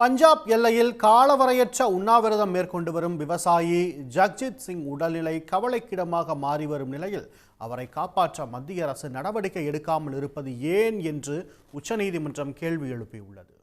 பஞ்சாப் எல்லையில் காலவரையற்ற உண்ணாவிரதம் மேற்கொண்டு வரும் விவசாயி ஜக்ஜித் சிங் உடல்நிலை கவலைக்கிடமாக மாறி வரும் நிலையில் அவரை காப்பாற்ற மத்திய அரசு நடவடிக்கை எடுக்காமல் இருப்பது ஏன் என்று உச்சநீதிமன்றம் கேள்வி எழுப்பியுள்ளது.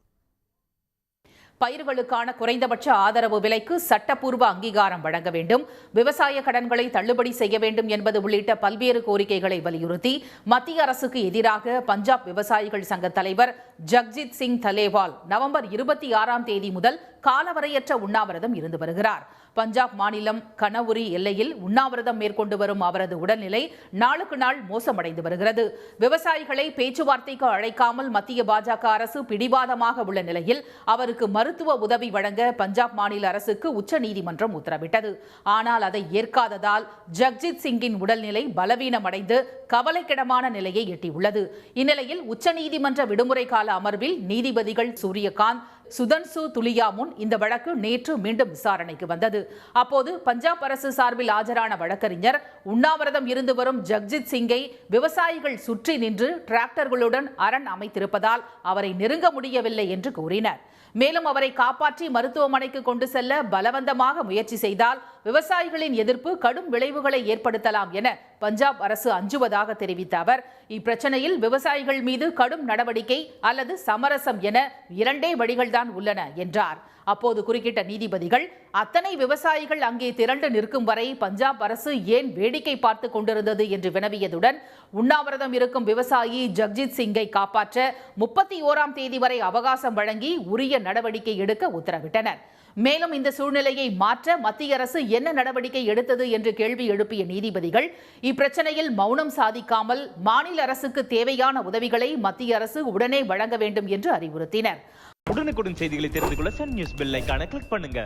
பயிர்களுக்கான குறைந்தபட்ச ஆதரவு விலைக்கு சட்டப்பூர்வ அங்கீகாரம் வழங்க வேண்டும், விவசாய கடன்களை தள்ளுபடி செய்ய வேண்டும் என்பது உள்ளிட்ட பல்வேறு கோரிக்கைகளை வலியுறுத்தி மத்திய அரசுக்கு எதிராக பஞ்சாப் விவசாயிகள் சங்க தலைவர் ஜக்ஜித் சிங் தலேவால் நவம்பர் 26ஆம் தேதி முதல் காலவரையற்ற உண்ணாவிரதம் இருந்து வருகிறார். பஞ்சாப் மாநிலம் கனவுரி எல்லையில் உண்ணாவிரதம் மேற்கொண்டு வரும் அவரது உடல்நிலை நாளுக்கு நாள் மோசமடைந்து வருகிறது. விவசாயிகளை பேச்சுவார்த்தைக்கு அழைக்காமல் மத்திய பாஜக அரசு பிடிவாதமாக உள்ள நிலையில் அவருக்கு மருத்துவ உதவி வழங்க பஞ்சாப் மாநில அரசுக்கு உச்சநீதிமன்றம் உத்தரவிட்டது. ஆனால் அதை ஏற்காததால் ஜக்ஜித் சிங்கின் உடல்நிலை பலவீனமடைந்து கவலைக்கிடமான நிலையை எட்டியுள்ளது. இந்நிலையில் உச்சநீதிமன்ற விடுமுறை கால அமர்வில் நீதிபதிகள் சூரியகாந்த், சுதன்சு துலியா முன் இந்த வழக்கு நேற்று மீண்டும் விசாரணைக்கு வந்தது. அப்போது பஞ்சாப் அரசு சார்பில் ஆஜரான வழக்கறிஞர் உண்ணாவிரதம் இருந்து வரும் ஜக்ஜித் சிங்கை விவசாயிகள் சுற்றி நின்று டிராக்டர்களுடன் அரண் அமைத்திருப்பதால் அவரை நெருங்க முடியவில்லை என்று கூறினர். மேலும் அவரை காப்பாற்றி மருத்துவமனைக்கு கொண்டு செல்ல பலவந்தமாக முயற்சி செய்தால் விவசாயிகளின் எதிர்ப்பு கடும் விளைவுகளை ஏற்படுத்தலாம் என பஞ்சாப் அரசு அஞ்சுவதாக தெரிவித்த அவர், இப்பிரச்சனையில் விவசாயிகள் மீது கடும் நடவடிக்கை அல்லது சமரசம் என இரண்டே வழிகள்தான் உள்ளன என்றார். அப்போது குறுக்கிட்ட நீதிபதிகள், அத்தனை விவசாயிகள் அங்கே திரண்டு நிற்கும் வரை பஞ்சாப் அரசு ஏன் வேடிக்கை பார்த்து கொண்டிருந்தது என்று வினவியதுடன், உண்ணாவிரதம் இருக்கும் விவசாயி ஜக்ஜித் சிங்கை காப்பாற்ற 31ஆம் தேதி வரை அவகாசம் வழங்கி உரிய நடவடிக்கை எடுக்க உத்தரவிட்டனர். மேலும் இந்த சூழ்நிலையை மாற்ற மத்திய அரசு என்ன நடவடிக்கை எடுத்தது என்று கேள்வி எழுப்பிய நீதிபதிகள், இப்பிரச்சனையில் மௌனம் சாதிக்காமல் மாநில அரசுக்கு தேவையான உதவிகளை மத்திய அரசு உடனே வழங்க வேண்டும் என்று அறிவுறுத்தினர். உடனுக்குடன் செய்திகளை தெரிந்து கொள்ள சன் நியூஸ் பெல் ஐகானை கிளிக் பண்ணுங்க.